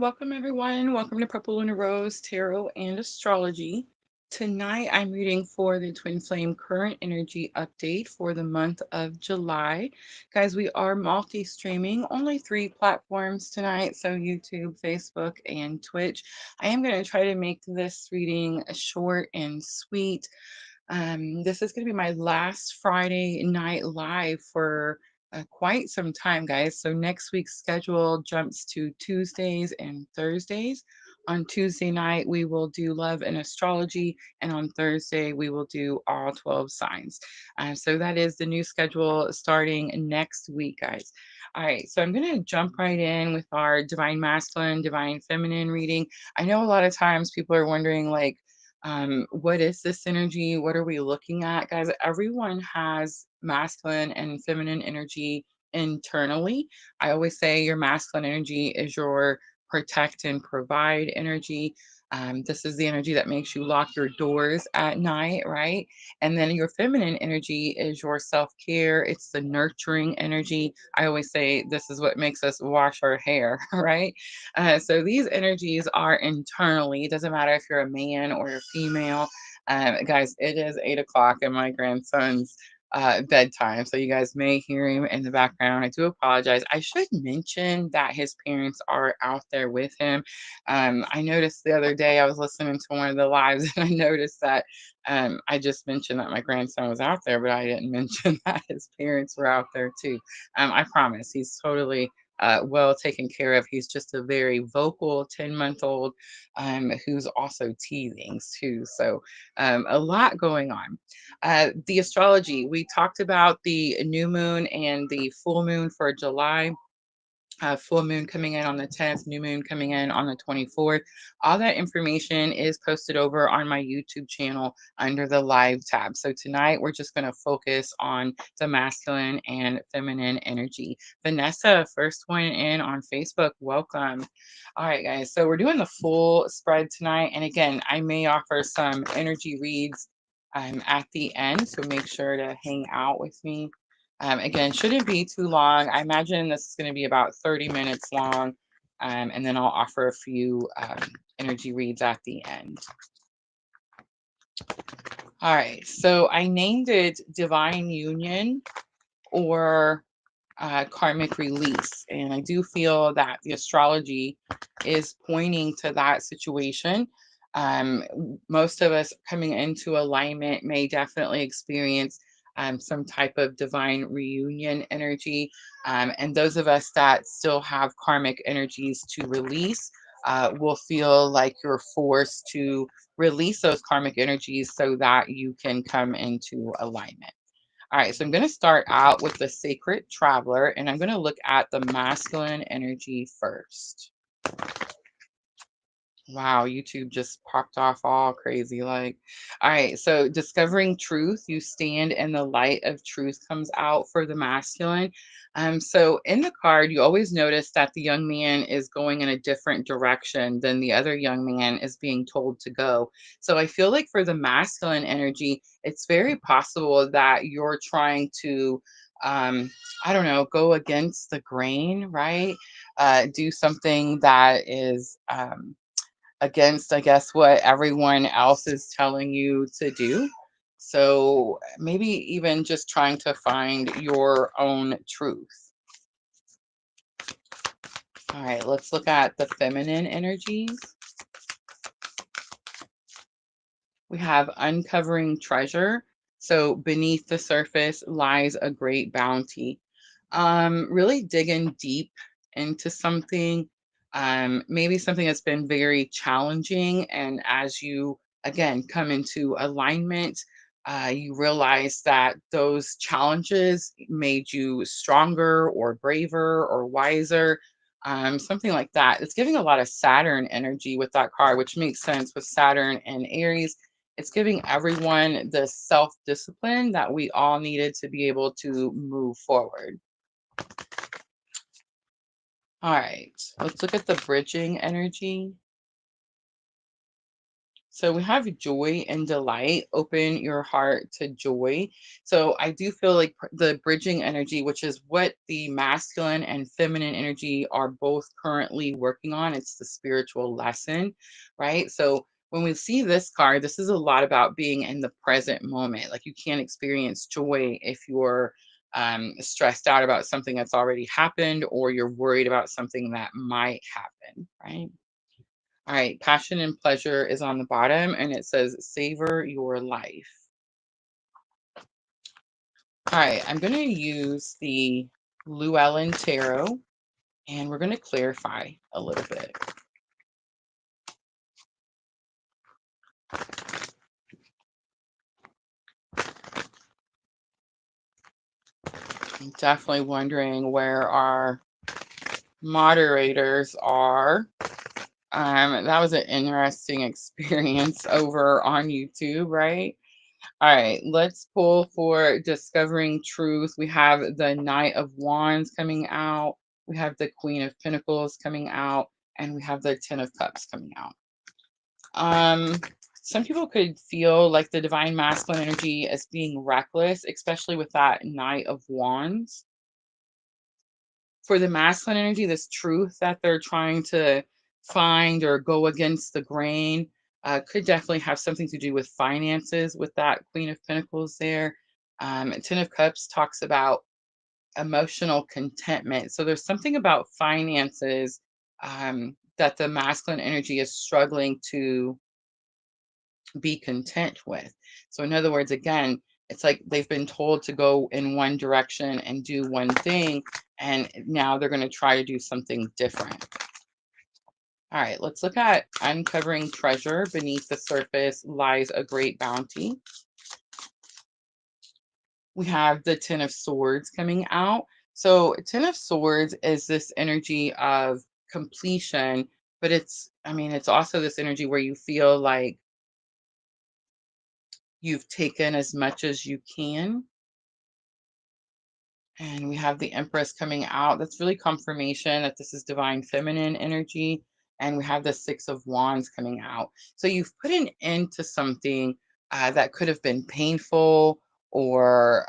Welcome, everyone. Welcome to Purple Lunar Rose Tarot and Astrology. Tonight, I'm reading for the Twin Flame Current Energy Update for the month of July. Guys, we are multi streaming, only 3 platforms tonight. So, YouTube, Facebook, and Twitch. I am going to try to make this reading short and sweet. This is going to be my last Friday night live for quite some time, guys. So next week's schedule jumps to Tuesdays and Thursdays. On Tuesday night, we will do love and astrology, and on Thursday, we will do all 12 signs. So that is the new schedule starting next week, guys. All right, so I'm going to jump right in with our divine masculine, divine feminine reading. I know a lot of times people are wondering, like, what is this energy? What are we looking at? Guys, everyone has masculine and feminine energy internally. I always say your masculine energy is your protect and provide energy. This is the energy that makes you lock your doors at night, right? And then your feminine energy is your self care, it's the nurturing energy. I always say this is what makes us wash our hair, right? So these energies are internally. It doesn't matter if you're a man or a female. Guys, it is 8 o'clock and my grandson's bedtime. So you guys may hear him in the background. I do apologize. I should mention that his parents are out there with him. I noticed the other day I was listening to one of the lives and I noticed that I just mentioned that my grandson was out there, but I didn't mention that his parents were out there too. I promise he's totally well taken care of. He's just a very vocal 10-month-old who's also teething too. So a lot going on. The astrology, we talked about the new moon and the full moon for July. Full moon coming in on the 10th, new moon coming in on the 24th. All that information is posted over on my YouTube channel under the live tab. So tonight we're just going to focus on the masculine and feminine energy. Vanessa, first one in on Facebook. Welcome. All right, guys. So we're doing the full spread tonight. And again, I may offer some energy reads at the end. So make sure to hang out with me. Again, shouldn't be too long. I imagine this is going to be about 30 minutes long, and then I'll offer a few energy reads at the end. All right, so I named it Divine Union or karmic release, and I do feel that the astrology is pointing to that situation. Um, Most of us coming into alignment may definitely experience some type of divine reunion energy. And those of us that still have karmic energies to release will feel like you're forced to release those karmic energies so that you can come into alignment. All right, so I'm going to start out with the sacred traveler, and I'm going to look at the masculine energy first. Wow, YouTube just popped off all crazy. Like, all right, so discovering truth, you stand in the light of truth comes out for the masculine. So in the card, you always notice that the young man is going in a different direction than the other young man is being told to go. So I feel like for the masculine energy, it's very possible that you're trying to, I don't know, go against the grain, right? Do something that is, against, I guess, what everyone else is telling you to do. So maybe even just trying to find your own truth. All right, let's look at the feminine energies. We have uncovering treasure. So beneath the surface lies a great bounty. Really digging deep into something, maybe something that's been very challenging. And as you, again, come into alignment, you realize that those challenges made you stronger or braver or wiser. Something like that. It's giving a lot of Saturn energy with that card, which makes sense with Saturn and Aries. It's giving everyone the self discipline that we all needed to be able to move forward. All right, let's look at the bridging energy. So we have joy and delight. Open your heart to joy. So I do feel like the bridging energy, which is what the masculine and feminine energy are both currently working on, it's the spiritual lesson, right? So when we see this card, this is a lot about being in the present moment. Like you can't experience joy if you're stressed out about something that's already happened or you're worried about something that might happen, right? All right, passion and pleasure is on the bottom and it says savor your life. All right, I'm going to use the Llewellyn Tarot and we're going to clarify a little bit. I'm definitely wondering where our moderators are. That was an interesting experience over on YouTube, right? All right, let's pull for discovering truth. We have the Knight of Wands coming out. We have the Queen of Pentacles coming out, and we have the Ten of Cups coming out. Um, some people could feel like the divine masculine energy as being reckless, especially with that Knight of Wands. For the masculine energy, this truth that they're trying to find or go against the grain could definitely have something to do with finances with that Queen of Pentacles there. Ten of Cups talks about emotional contentment. So there's something about finances that the masculine energy is struggling to be content with. So, in other words, again, it's like they've been told to go in one direction and do one thing, and now they're going to try to do something different. All right, let's look at uncovering treasure. Beneath the surface lies a great bounty. We have the Ten of Swords coming out. So, Ten of Swords is this energy of completion, but it's also this energy where you feel like you've taken as much as you can. And we have the Empress coming out. That's really confirmation that this is divine feminine energy. And we have the Six of Wands coming out. So you've put an end to something that could have been painful or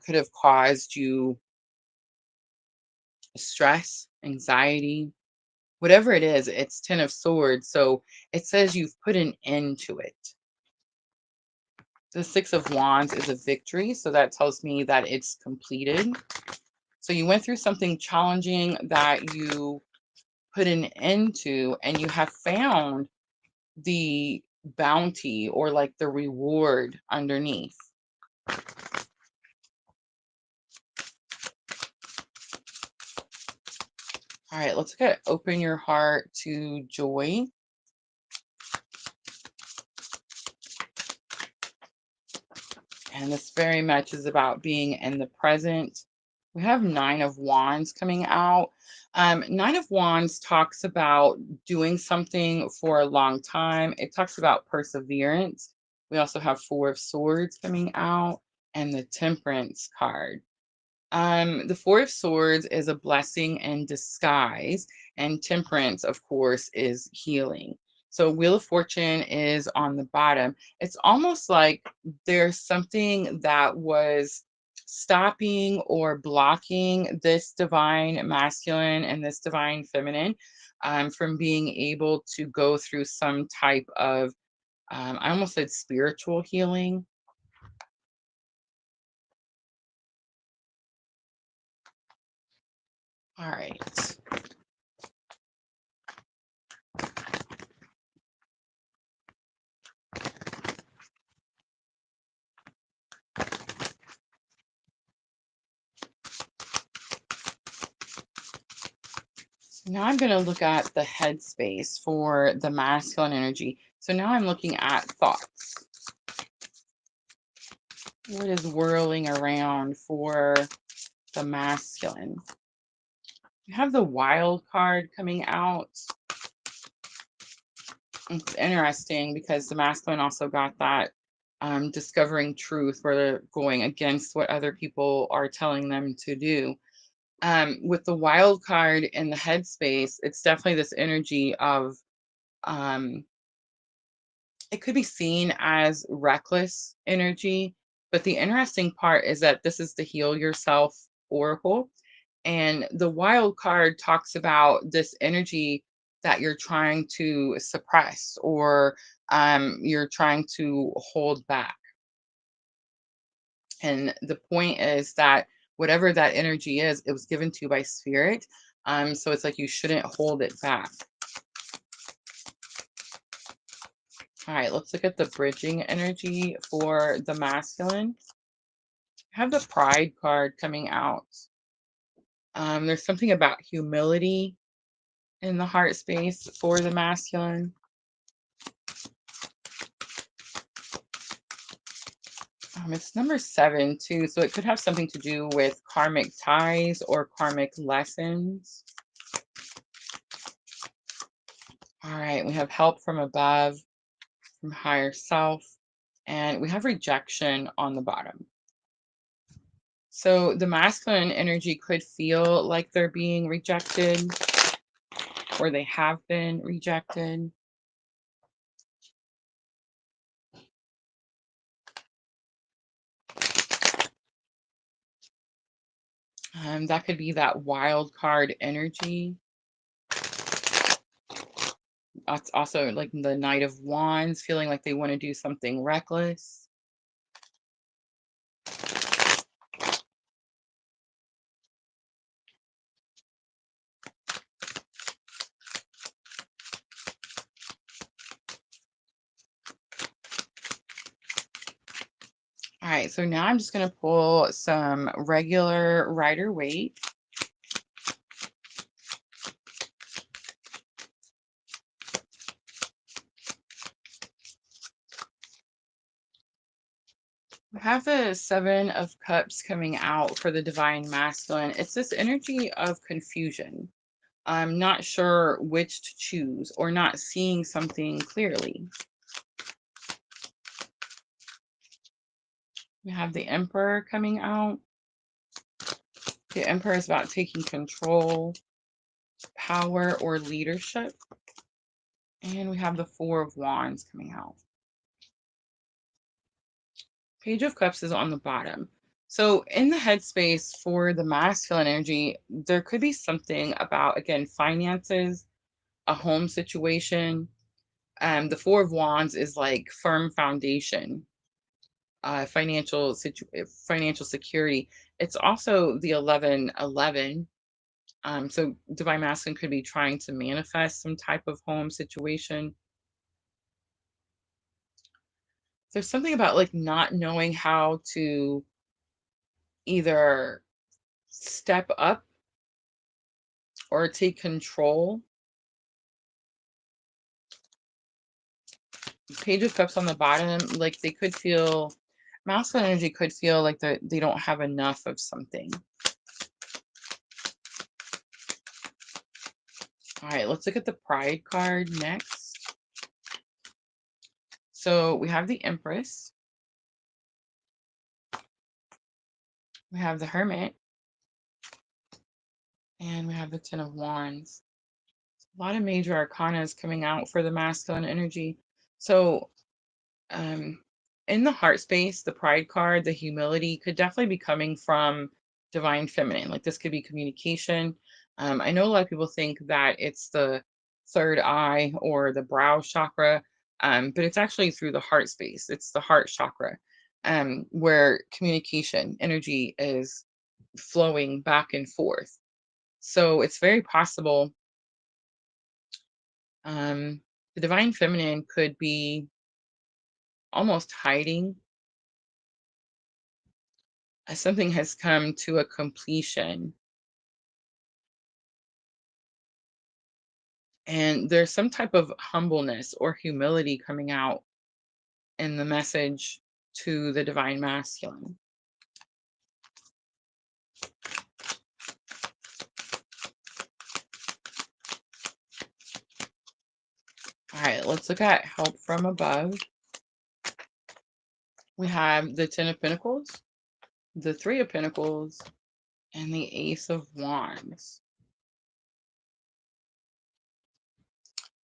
could have caused you stress, anxiety, whatever it is. It's Ten of Swords. So it says you've put an end to it. The Six of Wands is a victory. So that tells me that it's completed. So you went through something challenging that you put an end to, and you have found the bounty or like the reward underneath. All right, let's look at open your heart to joy. And this very much is about being in the present. We have Nine of Wands coming out. Nine of Wands talks about doing something for a long time. It talks about perseverance. We also have Four of Swords coming out and the Temperance card. The Four of Swords is a blessing in disguise, and Temperance, of course, is healing. So Wheel of Fortune is on the bottom. It's almost like there's something that was stopping or blocking this divine masculine and this divine feminine from being able to go through some type of, I almost said spiritual healing. All right. Now I'm going to look at the headspace for the masculine energy. So now I'm looking at thoughts. What is whirling around for the masculine? You have the wild card coming out. It's interesting because the masculine also got that discovering truth where they're going against what other people are telling them to do. With the wild card in the headspace, it's definitely this energy of it could be seen as reckless energy, but the interesting part is that this is the heal yourself oracle. And the wild card talks about this energy that you're trying to suppress or you're trying to hold back. And the point is that whatever that energy is, it was given to you by spirit. So it's like you shouldn't hold it back. All right, let's look at the bridging energy for the masculine. I have the pride card coming out. There's something about humility in the heart space for the masculine. It's number 7 too, so it could have something to do with karmic ties or karmic lessons. All right, we have help from above, from higher self, and we have rejection on the bottom. So the masculine energy could feel like they're being rejected or they have been rejected. That could be that wild card energy. That's also like the Knight of Wands, feeling like they want to do something reckless. All right, so now I'm just going to pull some regular Rider Waite. We have the 7 of Cups coming out for the Divine Masculine. It's this energy of confusion. I'm not sure which to choose or not seeing something clearly. We have the Emperor coming out. The Emperor is about taking control, power, or leadership. And we have the 4 of Wands coming out. Page of Cups is on the bottom. So in the headspace for the masculine energy, there could be something about, again, finances, a home situation. The 4 of Wands is like firm foundation, financial security. It's also the 1111. So Divine Masculine could be trying to manifest some type of home situation. There's something about like not knowing how to either step up or take control. Page of Cups on the bottom, like they could feel, masculine energy could feel like they don't have enough of something. All right, let's look at the Pride card next. So we have the Empress. We have the Hermit. And we have the 10 of Wands. A lot of major arcanas coming out for the masculine energy. So in the heart space, the Pride card, the humility could definitely be coming from divine feminine. Like this could be communication. I know a lot of people think that it's the third eye or the brow chakra, but it's actually through the heart space. It's the heart chakra, where communication energy is flowing back and forth. So it's very possible the divine feminine could be almost hiding as something has come to a completion. And there's some type of humbleness or humility coming out in the message to the divine masculine. All right, let's look at help from above. We have the 10 of Pentacles, the 3 of Pentacles, and the Ace of Wands.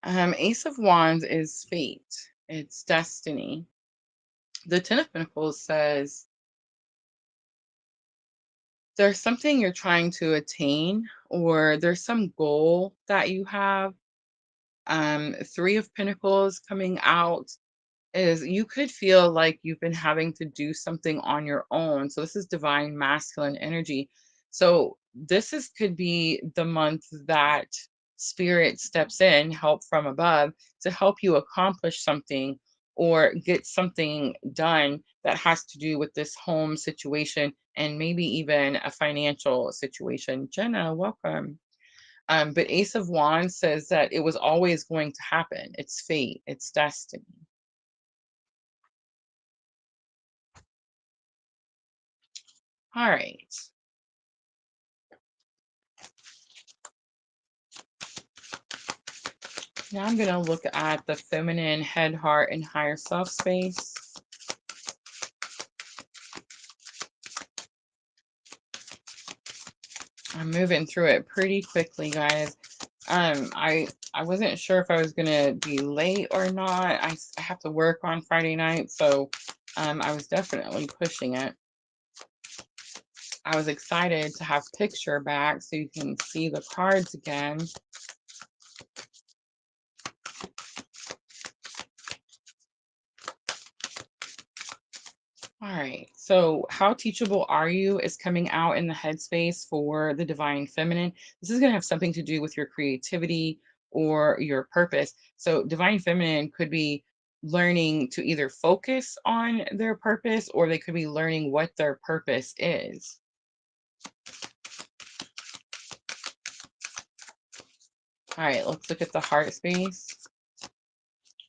Ace of Wands is fate. It's destiny. The Ten of Pentacles says there's something you're trying to attain, or there's some goal that you have. Three of Pentacles coming out is you could feel like you've been having to do something on your own. So this is divine masculine energy. So this is could be the month that spirit steps in, help from above, to help you accomplish something or get something done that has to do with this home situation and maybe even a financial situation. Jenna, welcome. But Ace of Wands says that it was always going to happen. It's fate, it's destiny. All right. Now I'm going to look at the feminine head, heart, and higher self space. I'm moving through it pretty quickly, guys. I wasn't sure if I was going to be late or not. I have to work on Friday night, so I was definitely pushing it. I was excited to have picture back so you can see the cards again. All right. So, how teachable are you is coming out in the headspace for the divine feminine. This is going to have something to do with your creativity or your purpose. So, divine feminine could be learning to either focus on their purpose or they could be learning what their purpose is. All right. Let's look at the heart space.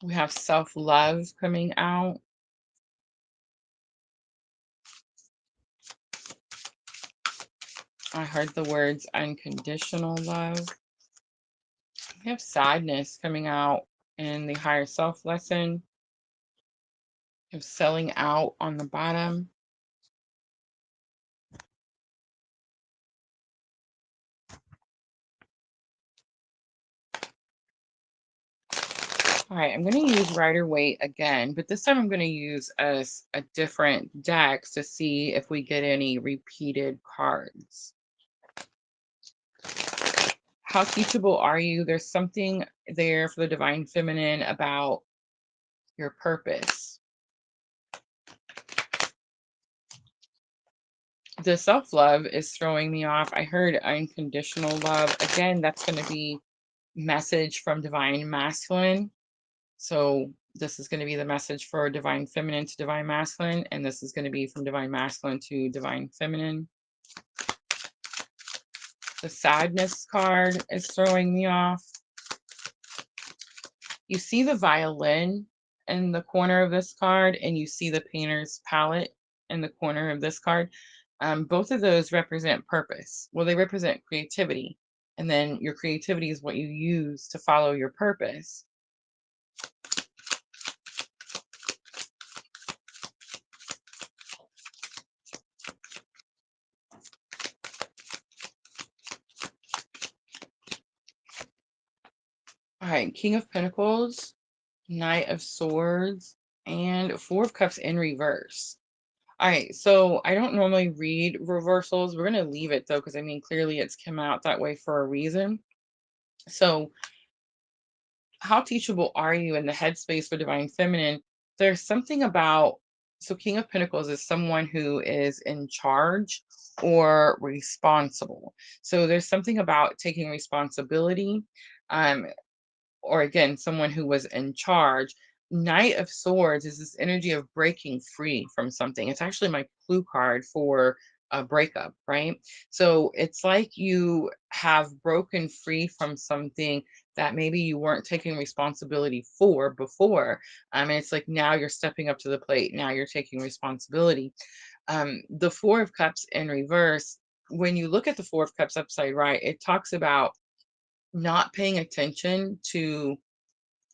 We have self love coming out. I heard the words unconditional love. We have sadness coming out in the higher self lesson. We have selling out on the bottom. All right, I'm going to use Rider Waite again, but this time I'm going to use a different deck to see if we get any repeated cards. How teachable are you? There's something there for the divine feminine about your purpose. The self-love is throwing me off. I heard unconditional love. Again, that's going to be message from divine masculine. So this is going to be the message for divine feminine to divine masculine, and this is going to be from divine masculine to divine feminine. The sadness card is throwing me off. You see the violin in the corner of this card, and you see the painter's palette in the corner of this card. Both of those represent purpose. Well, they represent creativity, and then your creativity is what you use to follow your purpose. All right, King of Pentacles, Knight of Swords, and Four of Cups in reverse. All right, so I don't normally read reversals. We're going to leave it though, because I mean, clearly it's come out that way for a reason. So, how teachable are you in the headspace for divine feminine? There's something about, so King of Pentacles is someone who is in charge or responsible. So, there's something about taking responsibility. Um, or again, someone who was in charge. Knight of Swords is this energy of breaking free from something. It's actually my clue card for a breakup, right? So it's like you have broken free from something that maybe you weren't taking responsibility for before. And it's like now you're stepping up to the plate. Now you're taking responsibility. The Four of Cups in reverse, when you look at the Four of Cups upside right, it talks about not paying attention to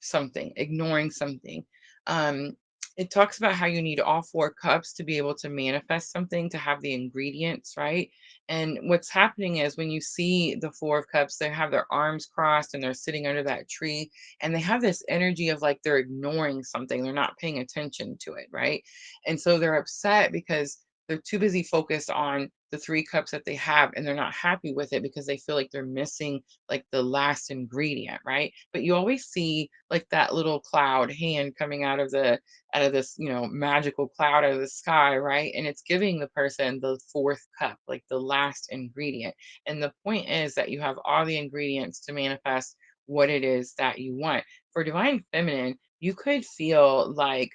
something, ignoring something. Um, It talks about how you need all 4 cups to be able to manifest something, to have the ingredients, right? And what's happening is when you see the 4 of cups, they have their arms crossed and they're sitting under that tree, and they have this energy of like they're ignoring something, they're not paying attention to it, right? And so they're upset because they're too busy focused on the 3 cups that they have, and they're not happy with it because they feel like they're missing like the last ingredient, right? But you always see like that little cloud hand coming out of this, magical cloud out of the sky, right? And it's giving the person the 4th cup, like the last ingredient. And the point is that you have all the ingredients to manifest what it is that you want. For divine feminine, you could feel like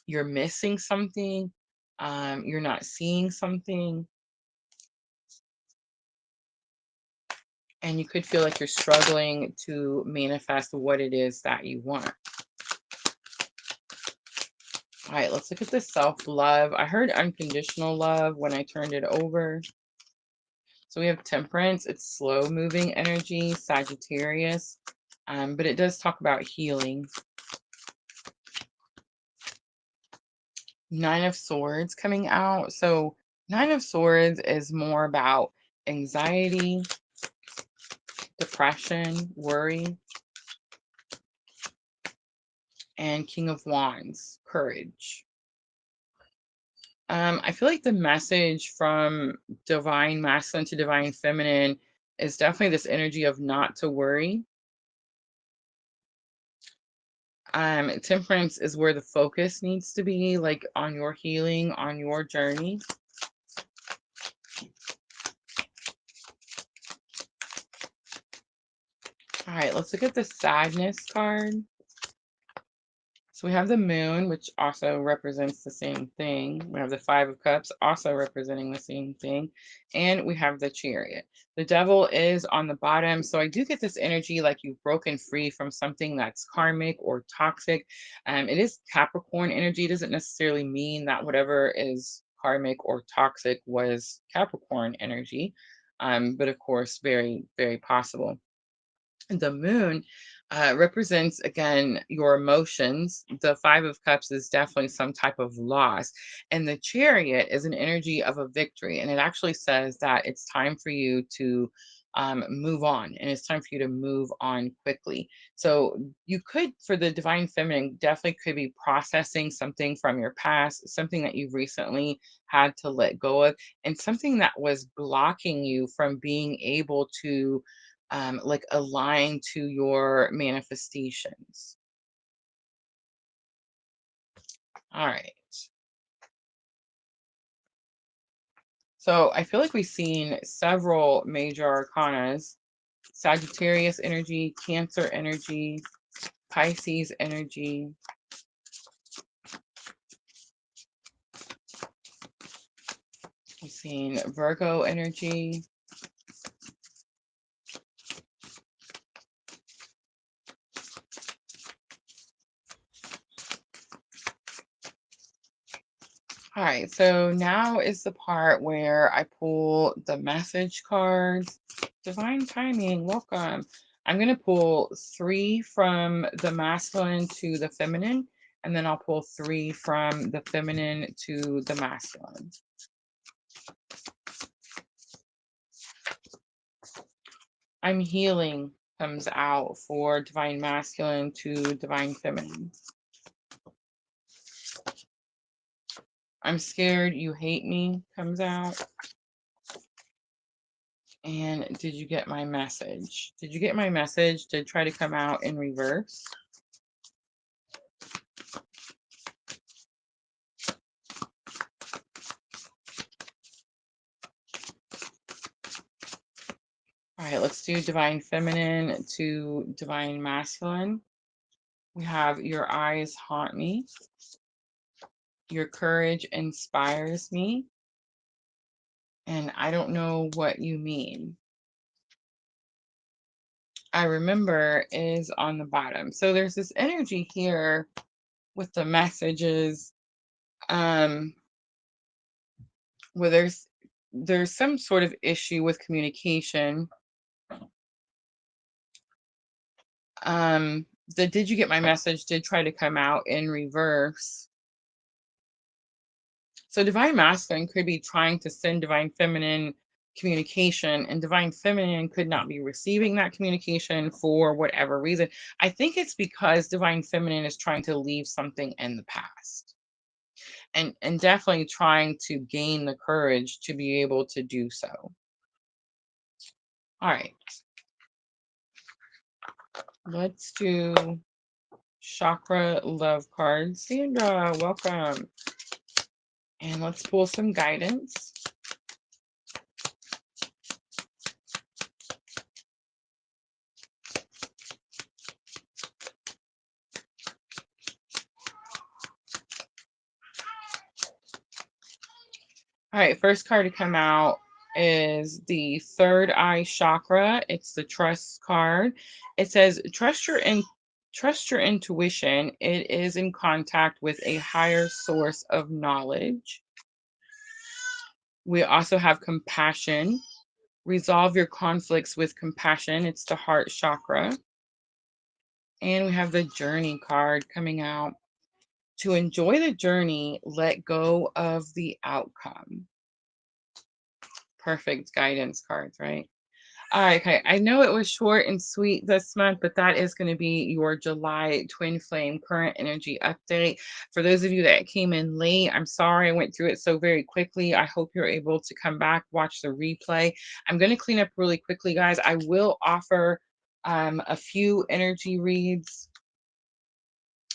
you're missing something, you're not seeing something, and you could feel like you're struggling to manifest what it is that you want. All right, let's look at the self-love. I heard unconditional love when I turned it over. So we have temperance, it's slow moving energy, Sagittarius, but it does talk about healing. Nine of Swords coming out. So Nine of Swords is more about anxiety, depression, worry, and King of Wands, courage. I feel like the message from divine masculine to divine feminine is definitely this energy of not to worry. Temperance is where the focus needs to be, like on your healing, on your journey. All right, let's look at the sadness card. So we have the moon, which also represents the same thing. We have the 5 of cups, also representing the same thing. And we have the chariot. The devil is on the bottom. So I do get this energy like you've broken free from something that's karmic or toxic. It is Capricorn energy. It doesn't necessarily mean that whatever is karmic or toxic was Capricorn energy. But of course, very, very possible. The moon represents again your emotions. The 5 of cups is definitely some type of loss, and the chariot is an energy of a victory, and it actually says that it's time for you to move on, and it's time for you to move on quickly. So you could, for the divine feminine, definitely could be processing something from your past, something that you've recently had to let go of, and something that was blocking you from being able to like align to your manifestations. All right. So I feel like we've seen several major arcanas: Sagittarius energy, Cancer energy, Pisces energy. We've seen Virgo energy. All right, so now is the part where I pull the message cards. Divine timing, welcome. I'm going to pull 3 from the masculine to the feminine, and then I'll pull 3 from the feminine to the masculine. I'm healing comes out for divine masculine to divine feminine. I'm scared you hate me comes out. And did you get my message? Did you get my message? Did try to come out in reverse? All right, let's do divine feminine to divine masculine. We have your eyes haunt me. Your courage inspires me. And I don't know what you mean. I remember is on the bottom. So there's this energy here with the messages, where there's some sort of issue with communication. The did you get my message did try to come out in reverse. So divine masculine could be trying to send divine feminine communication, and divine feminine could not be receiving that communication for whatever reason. I think it's because divine feminine is trying to leave something in the past, and definitely trying to gain the courage to be able to do so. All right, let's do chakra love cards. Sandra, welcome. And let's pull some guidance. All right, first card to come out is the third eye chakra. It's the trust card. It says trust your intuition. It is in contact with a higher source of knowledge. We also have compassion. Resolve your conflicts with compassion. It's the heart chakra. And we have the journey card coming out. To enjoy the journey, let go of the outcome. Perfect guidance cards, right? All right, okay. I know it was short and sweet this month, but that is going to be your July twin flame current energy update. For those of you that came in late, I'm sorry I went through it so very quickly. I hope you're able to come back, watch the replay. I'm going to clean up really quickly, guys. I will offer a few energy reads.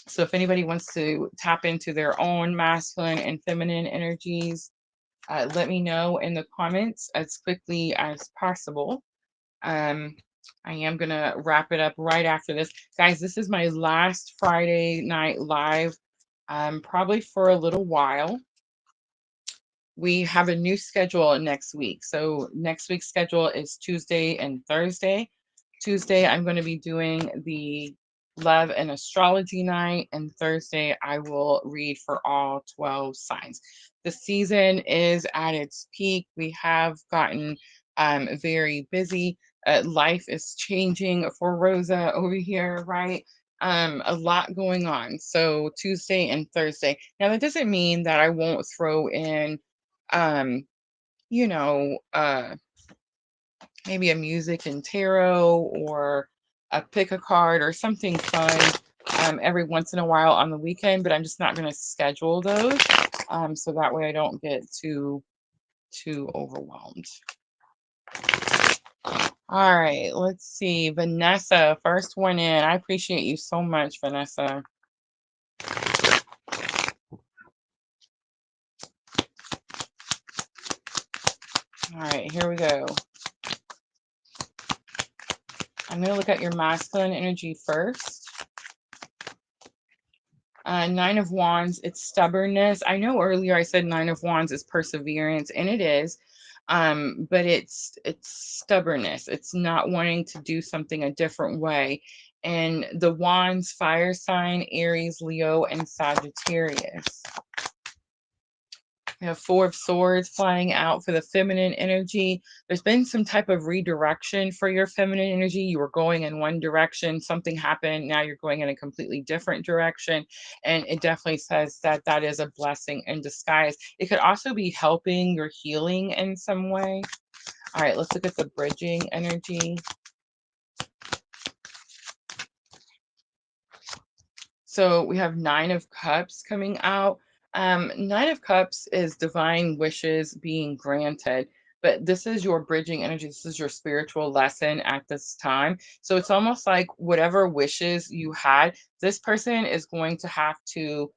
So if anybody wants to tap into their own masculine and feminine energies, let me know in the comments as quickly as possible. I am going to wrap it up right after this. Guys, this is my last Friday night live, probably for a little while. We have a new schedule next week. So next week's schedule is Tuesday and Thursday. Tuesday, I'm going to be doing the love and astrology night, and Thursday, I will read for all 12 signs. The season is at its peak. We have gotten very busy. Life is changing for Rosa over here, right? A lot going on. So Tuesday and Thursday. Now, that doesn't mean that I won't throw in, um, you know, maybe a music and tarot, or a pick a card or something fun every once in a while on the weekend, but I'm just not going to schedule those, so that way I don't get too overwhelmed. All right, let's see. Vanessa, first one in. I appreciate you so much, Vanessa. All right, here we go. I'm going to look at your masculine energy first. Nine of Wands, it's stubbornness. I know earlier I said Nine of Wands is perseverance, and it is, but it's stubbornness. It's not wanting to do something a different way. And the Wands, fire sign, Aries, Leo, and Sagittarius. We have Four of Swords flying out for the feminine energy. There's been some type of redirection for your feminine energy. You were going in one direction, something happened, now you're going in a completely different direction. And it definitely says that that is a blessing in disguise. It could also be helping your healing in some way. All right, let's look at the bridging energy. So we have Nine of Cups coming out. Nine of Cups is divine wishes being granted, but this is your bridging energy. This is your spiritual lesson at this time. So it's almost like whatever wishes you had, this person is going to have to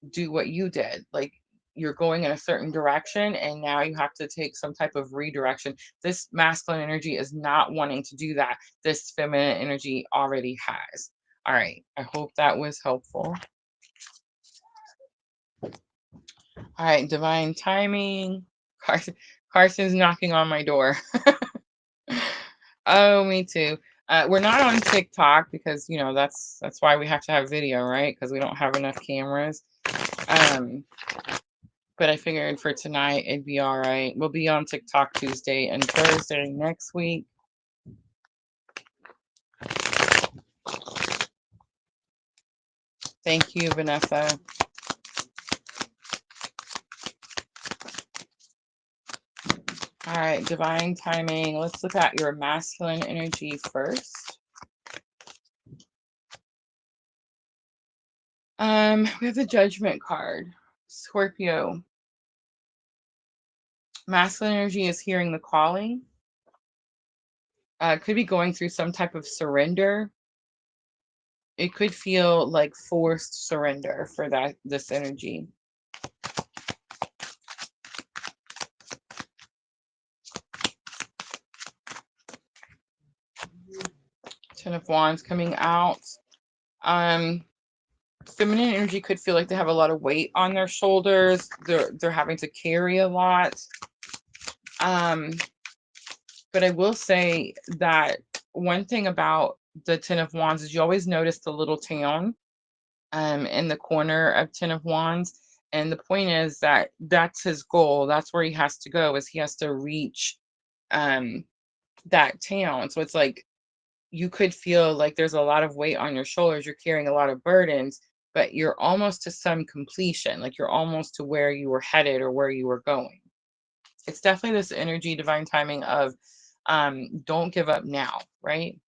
do what you did. Like, you're going in a certain direction, and now you have to take some type of redirection. This masculine energy is not wanting to do that. This feminine energy already has. All right, I hope that was helpful. All right, divine timing. Carson's knocking on my door. Oh, me too. We're not on TikTok because, you know, that's why we have to have video, right? Because we don't have enough cameras. But I figured for tonight it'd be all right. We'll be on TikTok Tuesday and Thursday next week. Thank you, Vanessa. All right, divine timing. Let's look at your masculine energy first. We have the Judgment card. Scorpio. Masculine energy is hearing the calling. Could be going through some type of surrender. It could feel like forced surrender for this energy. Ten of Wands coming out. Feminine energy could feel like they have a lot of weight on their shoulders. They're having to carry a lot. But I will say that one thing about the Ten of Wands is you always notice the little town in the corner of Ten of Wands. And the point is that that's his goal. That's where he has to go, is he has to reach that town. So it's like you could feel like there's a lot of weight on your shoulders. You're carrying a lot of burdens, but you're almost to some completion. Like you're almost to where you were headed or where you were going. It's definitely this energy, divine timing of don't give up now, right?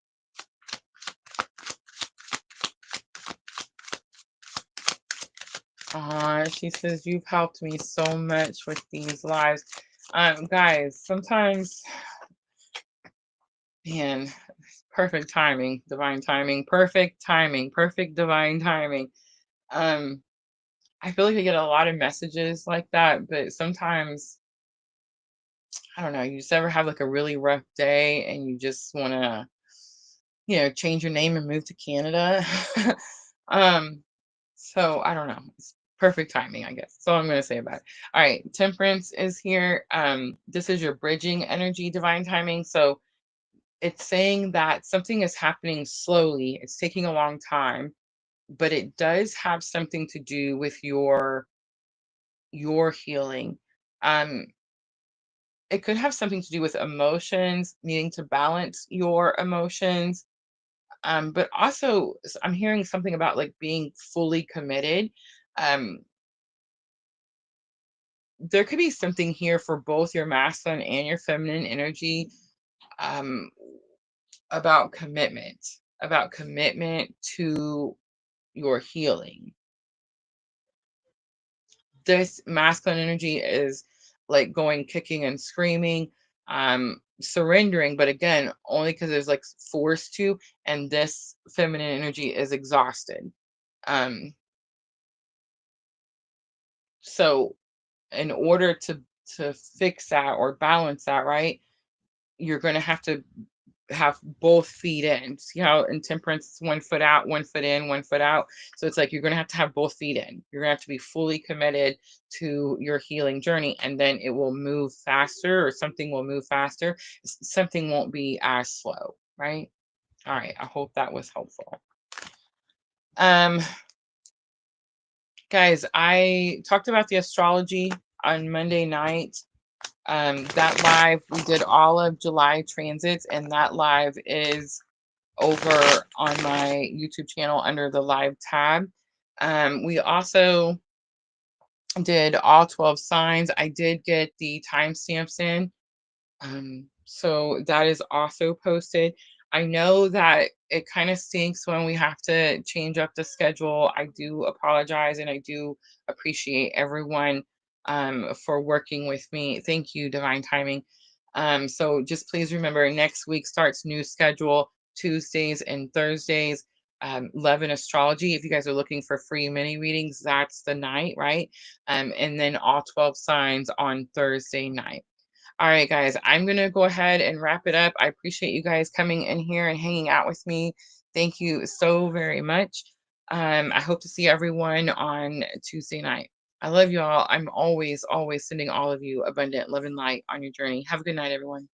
She says, you've helped me so much with these lives. Guys, sometimes, man, perfect timing, divine timing, perfect timing, perfect divine timing. I feel like I get a lot of messages like that, but sometimes, I don't know, you just ever have like a really rough day and you just want to, change your name and move to Canada. So I don't know. It's perfect timing, I guess. That's all I'm going to say about it. All right. Temperance is here. This is your bridging energy, divine timing. So it's saying that something is happening slowly. It's taking a long time, but it does have something to do with your healing. It could have something to do with emotions, needing to balance your emotions. But also I'm hearing something about like being fully committed. Um, there could be something here for both your masculine and your feminine energy, um, about commitment to your healing. This masculine energy is like going kicking and screaming, surrendering, but again, only because there's like forced to, and this feminine energy is exhausted. Um, so in order to fix that or balance that, right, you're going to have both feet in. See how in temperance it's 1 foot out, 1 foot in, 1 foot out. So it's like you're going to have both feet in. You're going to have to be fully committed to your healing journey, and then it will move faster, or something will move faster. Something won't be as slow, right? All right, I hope that was helpful. Guys, I talked about the astrology on Monday night. That live, we did all of July transits, and that live is over on my YouTube channel under the live tab. We also did all 12 signs. I did get the timestamps in. So that is also posted. I know that it kind of stinks when we have to change up the schedule. I do apologize, and I do appreciate everyone for working with me. Thank you, Divine Timing. So just please remember, next week starts new schedule, Tuesdays and Thursdays. Love and Astrology. If you guys are looking for free mini readings, that's the night, right? And then all 12 signs on Thursday night. All right, guys, I'm going to go ahead and wrap it up. I appreciate you guys coming in here and hanging out with me. Thank you so very much. I hope to see everyone on Tuesday night. I love you all. I'm always, always sending all of you abundant love and light on your journey. Have a good night, everyone.